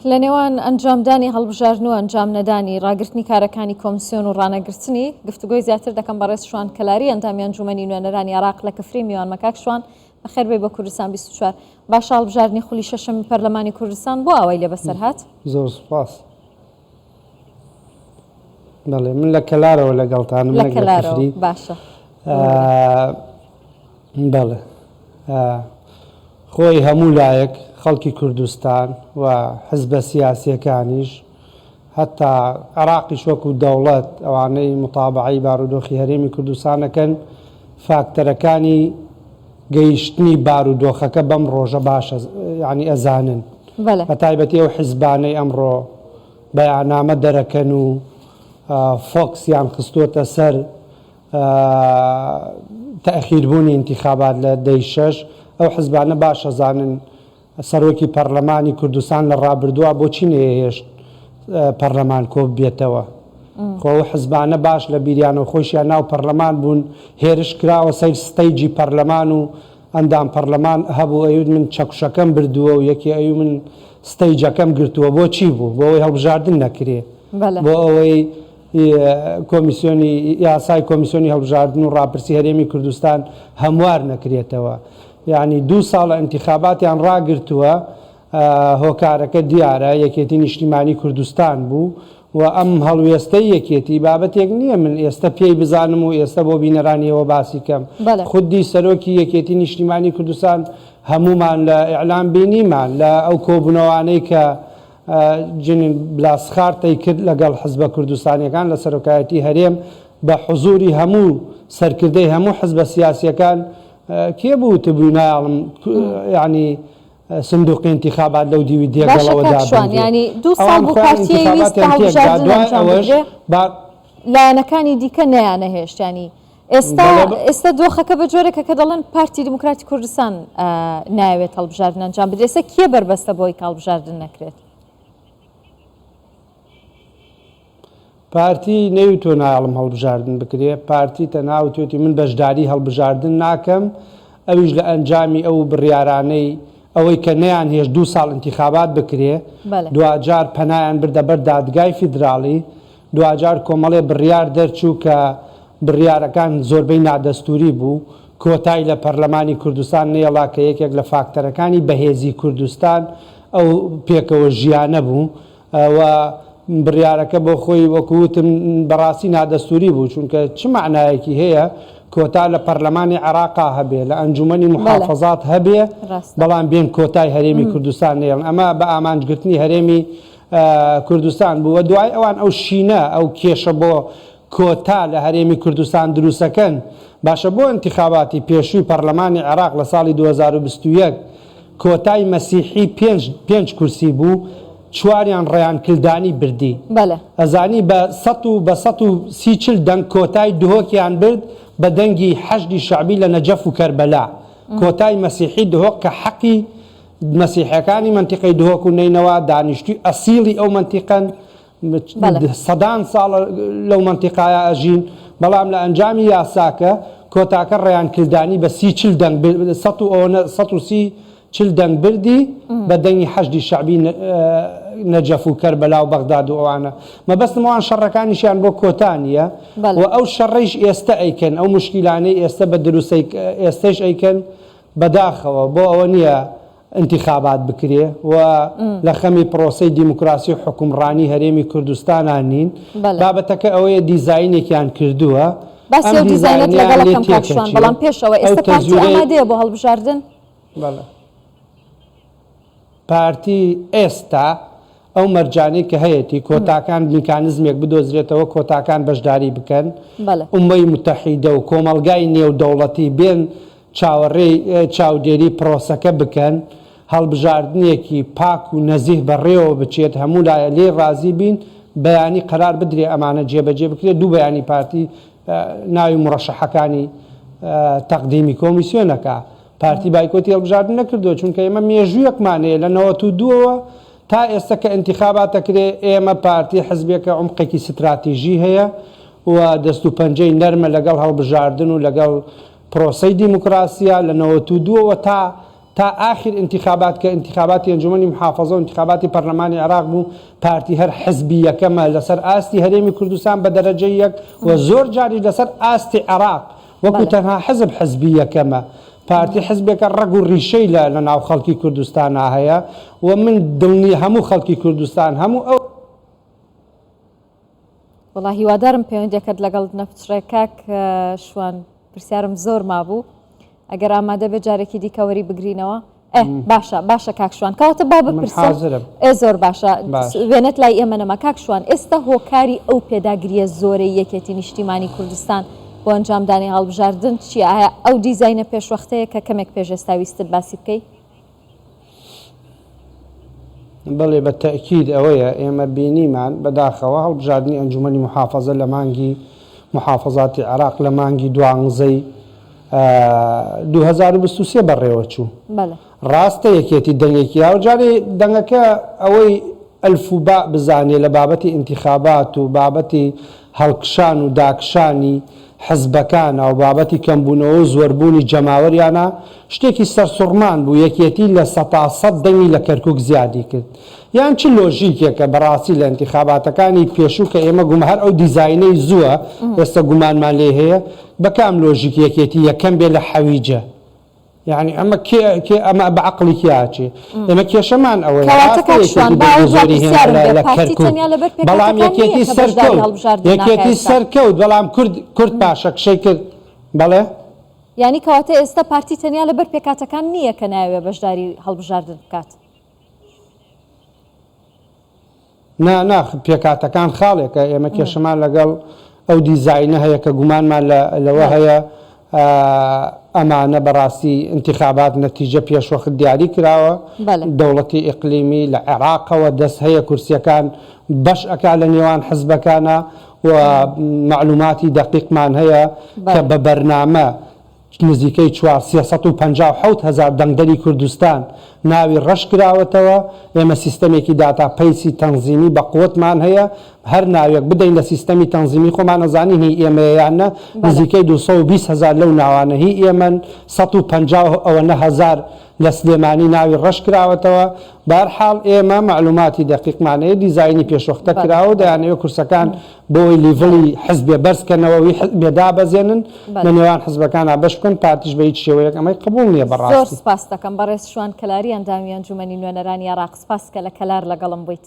لە نێوان ئەنجامدانی هەڵبژاردن و ئەنجام نەدانی ڕاگررتنی کارەکانی کۆمیسیۆن و ڕانەگررتنی گفتوگۆی زیاتر دەکەم بەڕێز شوان کەلاری ئەندامی ئەنجومەنی نوێنەرانی عێراق لە کفری میوان مەکاک شوان بەخێربێ بە کوردستان 24 باش هەڵبژاردنی خولی شەشەمی پەرلەمانی کوردستان بۆ ئەوەی لێ بەسەر هات. زۆر سوپاس. بەڵێ من لە کەلارەوە لەگەڵتانم لە کەلارەوە باشە. بەڵێ خۆی هەموو لایەک خەڵکی کوردستان و حزبە سیاسیەکانیش هەتا عێراقیش وەکو دەوڵەت ئەوانەی متابعەی بارودۆخی هەرێمی کوردستانەکەن فاکتەرەکانی گەیشتنی بارودۆخەکە بەم ڕۆژە باشە یعنی ئەزانن بە تایبەتی ئەو حیزبانەی ئەمڕۆ بەیانامە دەرەکەن و فۆکسیان خستووەتە سەر تەخیربوونی انتخابات لە دەی شەش ئەو حیزبانە باشە زانن سەرۆکی پەرلەمانی کوردستان لە ڕابردووە بۆچی نەهێشت پەرلەمان کۆ بێتەوە خۆ حیزبانە باش لە بیریانەوە خۆشیان ناو پەرلەمان بوون هێرش کراوە سەر ستەیجی پەرلەمان و ئەندام پەرلەمان هەبوو ئەوید من چەکوشەکەم بردووە و یەکی ئەوی من ستەیجەکەم گرتووە بۆچی بوو بۆ ئەوەی هەڵبژاردن نەکرێ بۆ ئەوەی کۆمیسیۆنی یاسای کۆمیسیۆنی هەڵبژاردن و ڕاپرسی هەرێمی کوردستان هەموار نەکرێتەوە یعنی 2 ساڵە انتخاباتیان ڕاگرتووە هۆکارەکە دیارە یەکێتی نیشتیمانی کوردستان بوو و ئەم هەڵوێستەی یەکێتی بابەتێک نییە من ئێستا پێی بزانم و ئێستا بۆ بینەرانیەوە باسی کەم خودی سەرۆکی یەکێتی نیشتیمانی کوردستان هەمومان لە ئیعلام بینیمان لە ئەو کۆبوونەوانەی کە جنین بلاسخارتەی کرد لەگەڵ حزبە کوردستانیەکان لە سەرۆکایەتی هەرێم بە حوزوری هەموو سەرکردەی هەموو حزبە سیاسیەکان کێ بوو تبووی ناڵم ینی سندوقی انتخابات لەو دیوی دێگەڵەوەدا ینی 2 ساڵ بوو پارتیەی ویست لایەنەکانی دیکە نەیانەهێشت ینی ئێستا دۆخەکە بە جۆرێکە کە دەڵێن پارتی دموکراتی کوردستان ناوێت هەڵبژاردن ئەنجام بدرێت ئێستا کێ بەربەستە بۆی هەڵبژاردن نەکرێت؟ پارتی نەیوتۆ ناڵم هەڵبژاردن بکرێ پارتی تەناوتێتی من بەشداری هەڵبژاردن ناکەم ئەویش لە ئەنجامی ئەو بڕیارانەی ئەوەی کە نەیان هێش 2 ساڵ انتخابات بکرێ دوجار پەنایان بردە بەر دادگای فیدراڵی دوجار کۆمەڵێ بڕیار دەرچوو کە بڕیارەکان زۆربەی نادەستوری بوو کۆتای لە پەرلەمانی کوردستان نێڵا کە یەکێک لە فاکتەرەکانی بەهێزی کوردستان ئەو پێکەوە ژیانە بوو و بڕیارەکە بۆ خۆی وەکووتم بەڕاستی نادەستوری بوو چونکە چ معنایەکی هەیە کۆتا لە پەرلەمانی عێراقا هەبێ لە ئەنجومەنی محافەزات هەبێ بەڵام بێن کۆتای هەرێمی کوردستان نێڵن ئەمە بە ئامانجگرتنی هەرێمی کوردستان بووە دوای ئەوان ئەو شینە ئەو کێشە بۆ کۆتا لە هەرێمی کوردستان دروستەکەن باشە بۆ انتخاباتی پێشووی پەرلەمانی عێراق لە ساڵی 2021 کۆتای مەسیحی 5 کورسی بوو چواریان ڕێیانکردانی بردی ئەزانی بە 130 دەنگ کۆتای دهۆکیان برد بە دەنگی حەشدی شعبی لە نەجەف و کەربەلا کۆتای مەسیحی دهۆک کە حەقی مەسیحەکانی منتیقەی دهۆک و نینەوە دانیشتوی ئەسیڵی ئەو منتیقەن سەدان ساڵ لەو منتیقایە ئەژین بەڵام لە ئەنجامی یاساکە کۆتاکە ڕێیانکردانی بە 130 دەنگ بردی بە دەنگی حەشدی شعبی نەجەف و کەربەلا و بەغداد و ئەوانە مەبەستمەوان شەڕەکانیشیان بۆ کۆتانیە و ئەو شەڕەیش ئێستا ئەیکەن ئەو مشکیلانەی ئێستا بە دروستی ئێستش ئەیکەن بەداخەوە بۆ ئەوە نییە انتخابات بکرێ و لە خەمی پرۆسەی دیموکراسی و حکومڕانی هەرێمی کوردستانان نین بابەتەکە ئەوەیە دیزاینێکیان کردووە باسی دیزاینێت لەگەڵەکەم کاکشان بەڵام پێشەوە ئێستا پارتی ئامادەیە بۆ هەڵبژاردن؟ پارتی ئێستا ئەو مەرجانەی کە هەیەی کۆتاکان میکانزمێک بدۆزرێتەوە کۆتاکان بەشداری بکەن ئومەی متەحیدە و کۆمەلگای نێودەوڵەتی بێن چاوەڕێی چاودێری پرۆسەکە بکەن هەڵبژاردنێکی پاک و نەزیح بەڕێوە بچێت هەموو لایە لێ ڕازی بین بەیانی قەرار بدرێ ئەمانە جێبەجێ بکرێت دوو بەیانی پارتی ناوی مڕەشەحەکانی تەقدیمی کۆمیسیۆنەکە پارتی بایکۆتی هەڵبژاردن نەکردووە چونکە ئێمە مێژوویەکمانەیە لە 92ەوە تا ئێستا کە انتخاباتەکرێ ئێمە پارتی حزبێکە عمقێکی ستراتیژی هەیە و دەست و پەنجەی نەرمە لەگەڵ هەڵبژاردن و لەگەڵ پرۆسەی دیموکراسیە لە 92ەوە تا تا آخر انتخابات کە انتخاباتی ئەنجومەنی محافظە و انتخاباتی پەرلەمانی عێراق بوو پارتی هەر حزبی یەکەمە لەسەر ئاستی هەرێمی کوردستان بە دەرەجە یەک و زۆر جاری لەسەر ئاستی عێراق وەکو تەنها حزبی یەکەمە پارتی حزبێکە ڕەگ و ڕیشەی لە ناو خەڵکی کوردستانە هەیە و من دڵنی هەموو خەڵکی کوردستان هەموو ئەو وڵا هیوادارم پەیوەندیەکەت لەگەڵ نەپچڕێ کاک شوان پرسیارم زۆر مابوو ئەگەر ئامادە بێ جارێکی دیکەوەری بگرینەوە باشە کاکشوان کەواتە با بپرسم زۆر باشە وێنەت لای ئێمە نەما کاکشوان ئێستا هۆکاری ئەو پێداگریە زۆرەی یەکێتی نیشتیمانی کوردستان بۆ ئەنجامدانی هەڵبژاردن چیە ئایا ئەو دیزاینە پێشوەختەیە کە کەمێک پێش ئێستا ویستت باسی بکەی بەڵێ بە تەکید ئەوەیە ئێمە بینیمان بەداخەوە هەڵبژاردننی ئەنجومەنی محافظە لە مانگی محافظاتی عێراق لە مانگی دوانزەی 2023 بەڕێوە چوو ڕاستە یەکێتی دەنگێکی یاوجارێ دەنگەکە ئەوەی ئەلفوبا بزانێ لە بابەتی انتخابات و بابەتی هەڵکشان و داکشانی حزبەکانە و بابەتی کەمبوونەوە و زۆربوونی جەماوەریانە شتێکی سەرسوڕمان بوو یەکێتی لە 100% دەنگی لە کەرکووک زیادی کرد یان چ لۆژیکێکە بەڕاستی لە انتخاباتەکانی پێشوو کە ئێمە گوم هەر ئەو دیزاینەی زووە ئێستا گومانمان لێ هەیە بەکام لۆژیک یەکێتی یەکەم بێ لە حەویجە یعنی ئەمە ئەمە بەعقلی کیاچێ ئێمە کێشەمان ئەوەیە بەڵام یەکێتی سەرکەوت بەڵام کورد پاشە کشەی کرد بەڵێ یعنی کەواتە ئێستا پارتی تەنیا لەبەر پێکاتەکان نییە کە ناوێ بەشداری هەڵبژاردن بکات ناخ پێکاتەکان خاڵێکە ئێمە کێشەمان لەگەڵ ئەو دیزاینە هەیە کە گومانمان لەوە هەیە ئەمانە بەڕاستی انتخابات نەتیجە پێشوەخت دیاری کراوە دەوڵەتی ئیقلیمی لە عێراقەوە دەست هەیە کورسیەکان بەش ئەکا لە نێوان حزبەکانە و معلوماتی دەقیقمان هەیە کە بە بەرنامە نزیکەی 357,000 دەنگدەری کوردستان ناوی ڕەش کراوەتەوە ئێمە سیستەمێکی داتا پەیسی تەنزیمی بە قوتمان هەیە هەر ناوێک بدەین لە سیستەمی تەنزیمی خۆمان نەزانین هی ئێمەیانە نزیکەی 220,000 لەو ناوانە هی ئێمە 150,000 لە سلێمانی ناوی ڕەش کراوەتەوە بەرحاڵ ئێمە معلوماتی دەقیقمانەیە دیزاینی پێشوەختە کراوە دەیانەوە کورسەکان بۆی لیڤڵی حزبێ بەرزکەنەوەی حزبێدا بەزێنن لە نێوان حزبەکانە بەش بکەن پارتیش بە هیچ شێوەیەک ئەمەی قبول نییە بەڕاستی زۆر سپاس دەکەم بەڕێز شوان کەلاری ئەندامی ئەنجومەنی نوێنەرانی عێراق سپاس کە لە کەلار لەگەڵم بوویت